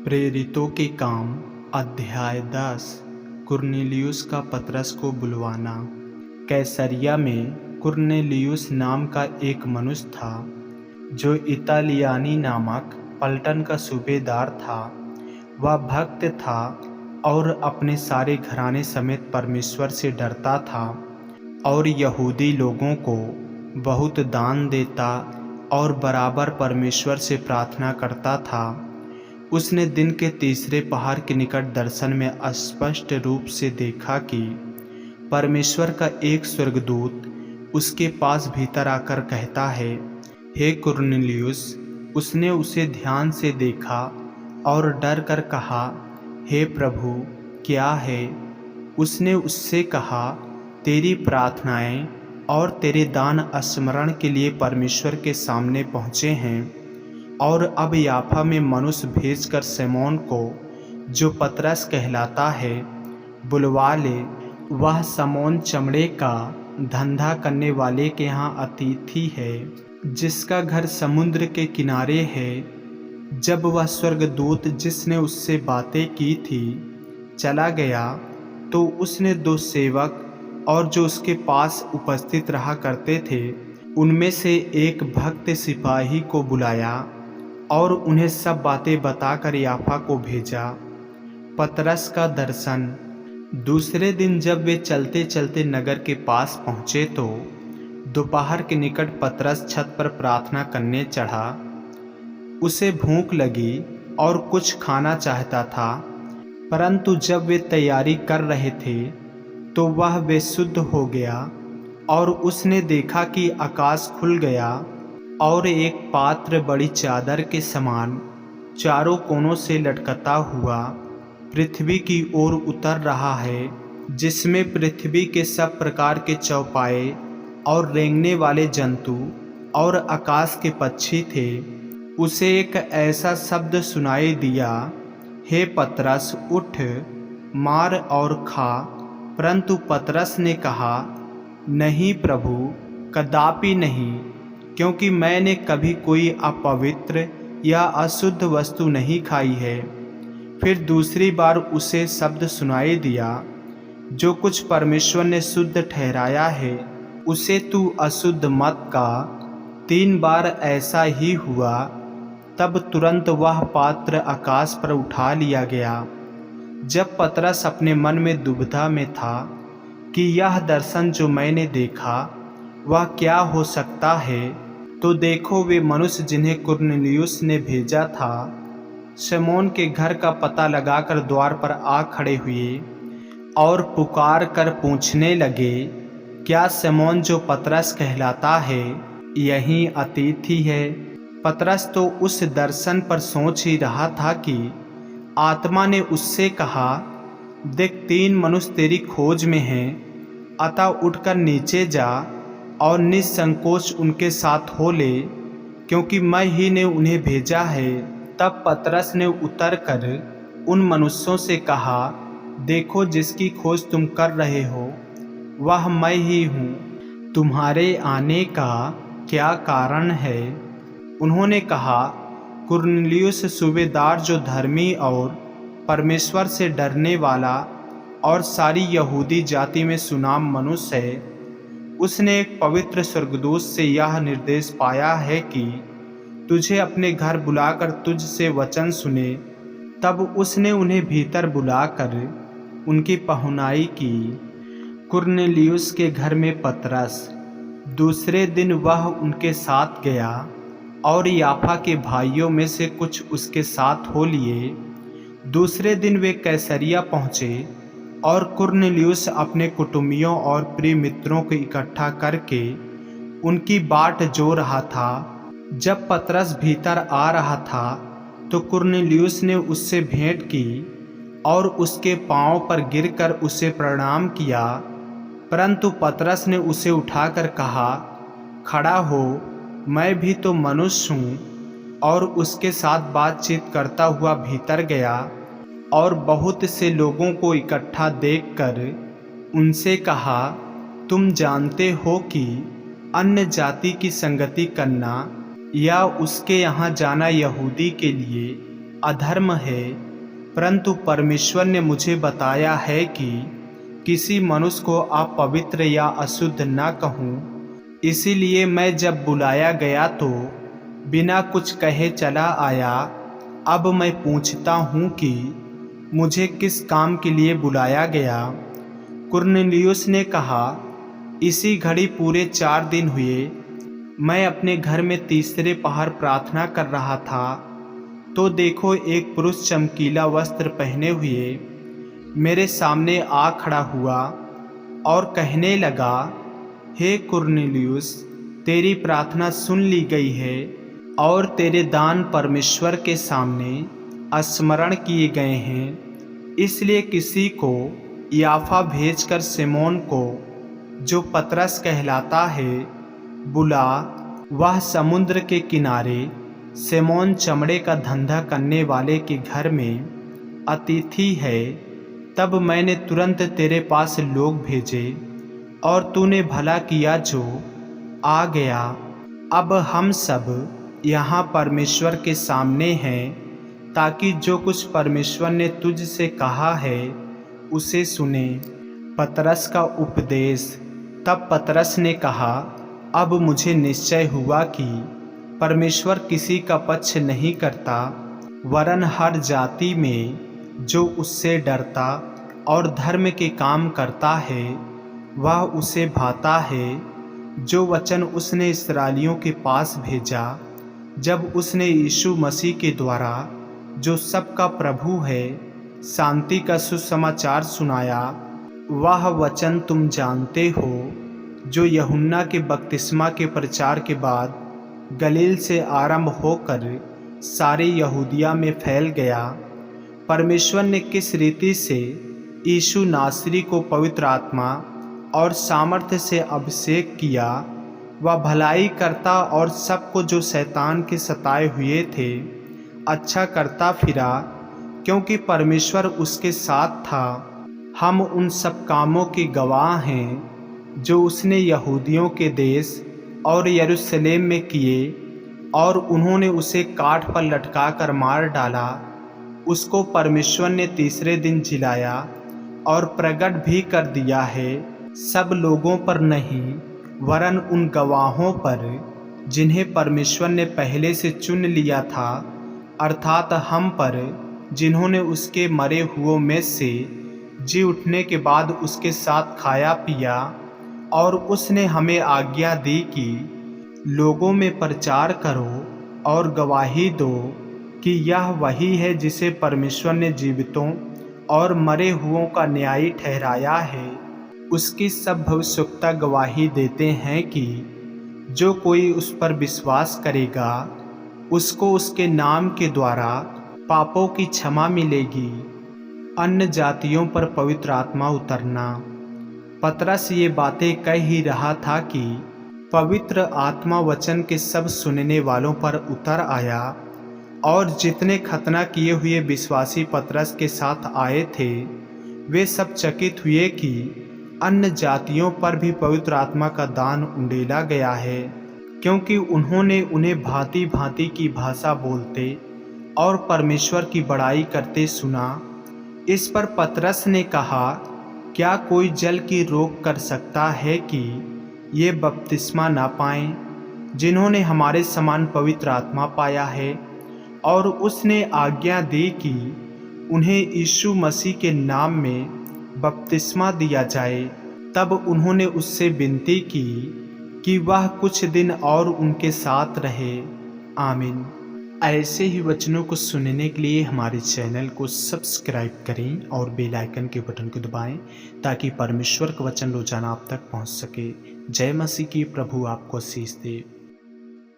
प्रेरितों के काम अध्याय 10। कुरनेलियुस का पतरस को बुलवाना। कैसरिया में कुरनेलियुस नाम का एक मनुष्य था जो इतालियानी नामक पलटन का सूबेदार था। वह भक्त था और अपने सारे घराने समेत परमेश्वर से डरता था और यहूदी लोगों को बहुत दान देता और बराबर परमेश्वर से प्रार्थना करता था। उसने दिन के तीसरे पहर के निकट दर्शन में स्पष्ट रूप से देखा कि परमेश्वर का एक स्वर्गदूत उसके पास भीतर आकर कहता है, हे कुरनेलियुस। उसने उसे ध्यान से देखा और डर कर कहा, हे प्रभु, क्या है? उसने उससे कहा, तेरी प्रार्थनाएं और तेरे दान स्मरण के लिए परमेश्वर के सामने पहुँचे हैं और अब याफा में मनुष्य भेजकर सिमोन को, जो पतरस कहलाता है, बुलवा ले। वह सिमोन चमड़े का धंधा करने वाले के यहाँ अतिथि है, जिसका घर समुद्र के किनारे है। जब वह स्वर्गदूत जिसने उससे बातें की थी चला गया, तो उसने दो सेवक और जो उसके पास उपस्थित रहा करते थे उनमें से एक भक्त सिपाही को बुलाया और उन्हें सब बातें बताकर याफा को भेजा। पतरस का दर्शन। दूसरे दिन जब वे चलते चलते नगर के पास पहुँचे तो दोपहर के निकट पतरस छत पर प्रार्थना करने चढ़ा। उसे भूख लगी और कुछ खाना चाहता था, परंतु जब वे तैयारी कर रहे थे तो वह बेसुध हो गया और उसने देखा कि आकाश खुल गया और एक पात्र बड़ी चादर के समान चारों कोनों से लटकता हुआ पृथ्वी की ओर उतर रहा है, जिसमें पृथ्वी के सब प्रकार के चौपाए और रेंगने वाले जंतु और आकाश के पक्षी थे। उसे एक ऐसा शब्द सुनाई दिया, हे पतरस, उठ, मार और खा। परंतु पतरस ने कहा, नहीं प्रभु, कदापि नहीं, क्योंकि मैंने कभी कोई अपवित्र या अशुद्ध वस्तु नहीं खाई है। फिर दूसरी बार उसे शब्द सुनाई दिया, जो कुछ परमेश्वर ने शुद्ध ठहराया है उसे तू अशुद्ध मत का। 3 बार ऐसा ही हुआ। तब तुरंत वह पात्र आकाश पर उठा लिया गया। जब पतरस अपने मन में दुविधा में था कि यह दर्शन जो मैंने देखा वह क्या हो सकता है, तो देखो, वे मनुष्य जिन्हें कुरनेलियुस ने भेजा था सिमोन के घर का पता लगाकर द्वार पर आ खड़े हुए और पुकार कर पूछने लगे, क्या सिमोन जो पतरस कहलाता है यहीं अतिथि है? पतरस तो उस दर्शन पर सोच ही रहा था कि आत्मा ने उससे कहा, देख, 3 मनुष्य तेरी खोज में हैं, अतः उठकर नीचे जा और निसंकोच उनके साथ हो ले, क्योंकि मैं ही ने उन्हें भेजा है। तब पतरस ने उतरकर उन मनुष्यों से कहा, देखो, जिसकी खोज तुम कर रहे हो वह मैं ही हूँ। तुम्हारे आने का क्या कारण है? उन्होंने कहा, कुरनेलियुस सूबेदार, जो धर्मी और परमेश्वर से डरने वाला और सारी यहूदी जाति में सुनाम मनुष्य है, उसने एक पवित्र स्वर्गदूत से यह निर्देश पाया है कि तुझे अपने घर बुलाकर तुझसे वचन सुने। तब उसने उन्हें भीतर बुलाकर उनकी पहुनाई की। कुरनेलियुस के घर में पतरस। दूसरे दिन वह उनके साथ गया और याफा के भाइयों में से कुछ उसके साथ हो लिए। दूसरे दिन वे कैसरिया पहुँचे और कुरनेलियुस अपने कुटुंबियों और प्रिय मित्रों को इकट्ठा करके उनकी बाट जो रहा था। जब पतरस भीतर आ रहा था तो कुरनेलियुस ने उससे भेंट की और उसके पांव पर गिरकर उसे प्रणाम किया। परंतु पतरस ने उसे उठाकर कहा, खड़ा हो, मैं भी तो मनुष्य हूँ। और उसके साथ बातचीत करता हुआ भीतर गया और बहुत से लोगों को इकट्ठा देखकर उनसे कहा, तुम जानते हो कि अन्य जाति की संगति करना या उसके यहाँ जाना यहूदी के लिए अधर्म है, परंतु परमेश्वर ने मुझे बताया है कि किसी मनुष्य को अपवित्र या अशुद्ध न कहूँ। इसीलिए मैं जब बुलाया गया तो बिना कुछ कहे चला आया। अब मैं पूछता हूँ कि मुझे किस काम के लिए बुलाया गया। कुरनेलियुस ने कहा, इसी घड़ी पूरे 4 दिन हुए। मैं अपने घर में तीसरे पहर प्रार्थना कर रहा था, तो देखो एक पुरुष चमकीला वस्त्र पहने हुए मेरे सामने आ खड़ा हुआ और कहने लगा, हे कुरनेलियुस, तेरी प्रार्थना सुन ली गई है और तेरे दान परमेश्वर के सामने स्मरण किए गए हैं। इसलिए किसी को याफा भेजकर सिमोन को, जो पतरस कहलाता है, बुला। वह समुद्र के किनारे सिमोन चमड़े का धंधा करने वाले के घर में अतिथि है। तब मैंने तुरंत तेरे पास लोग भेजे और तूने भला किया जो आ गया। अब हम सब यहाँ परमेश्वर के सामने हैं, ताकि जो कुछ परमेश्वर ने तुझसे कहा है उसे सुने। पतरस का उपदेश। तब पतरस ने कहा, अब मुझे निश्चय हुआ कि परमेश्वर किसी का पक्ष नहीं करता, वरन हर जाति में जो उससे डरता और धर्म के काम करता है वह उसे भाता है। जो वचन उसने इस्राएलियों के पास भेजा, जब उसने यीशु मसीह के द्वारा, जो सबका प्रभु है, शांति का सुसमाचार सुनाया। वह वचन तुम जानते हो, जो यूहन्ना के बपतिस्मा के प्रचार के बाद गलील से आरंभ होकर सारी यहूदिया में फैल गया। परमेश्वर ने किस रीति से यीशु नासरी को पवित्र आत्मा और सामर्थ्य से अभिषेक किया। वह भलाई करता और सबको जो शैतान के सताए हुए थे अच्छा करता फिरा, क्योंकि परमेश्वर उसके साथ था। हम उन सब कामों के गवाह हैं जो उसने यहूदियों के देश और यरूशलेम में किए, और उन्होंने उसे काठ पर लटका कर मार डाला। उसको परमेश्वर ने तीसरे दिन जिलाया और प्रकट भी कर दिया है, सब लोगों पर नहीं, वरन उन गवाहों पर जिन्हें परमेश्वर ने पहले से चुन लिया था, अर्थात हम पर, जिन्होंने उसके मरे हुओं में से जी उठने के बाद उसके साथ खाया पिया। और उसने हमें आज्ञा दी कि लोगों में प्रचार करो और गवाही दो कि यह वही है जिसे परमेश्वर ने जीवितों और मरे हुओं का न्यायी ठहराया है। उसकी सब भविष्यवक्ता गवाही देते हैं कि जो कोई उस पर विश्वास करेगा, उसको उसके नाम के द्वारा पापों की क्षमा मिलेगी। अन्य जातियों पर पवित्र आत्मा उतरना। पतरस ये बातें कह ही रहा था कि पवित्र आत्मा वचन के सब सुनने वालों पर उतर आया, और जितने खतना किए हुए विश्वासी पतरस के साथ आए थे वे सब चकित हुए कि अन्य जातियों पर भी पवित्र आत्मा का दान उंडेला गया है, क्योंकि उन्होंने उन्हें भांति भांति की भाषा बोलते और परमेश्वर की बड़ाई करते सुना। इस पर पतरस ने कहा, क्या कोई जल की रोक कर सकता है कि ये बपतिस्मा ना पाएं, जिन्होंने हमारे समान पवित्र आत्मा पाया है। और उसने आज्ञा दी कि उन्हें यीशु मसीह के नाम में बपतिस्मा दिया जाए। तब उन्होंने उससे विनती की कि वह कुछ दिन और उनके साथ रहे। आमीन। ऐसे ही वचनों को सुनने के लिए हमारे चैनल को सब्सक्राइब करें और बेल आइकन के बटन को दबाएं, ताकि परमेश्वर का वचन रोजाना आप तक पहुंच सके। जय मसीह की। प्रभु आपको आशीष दे।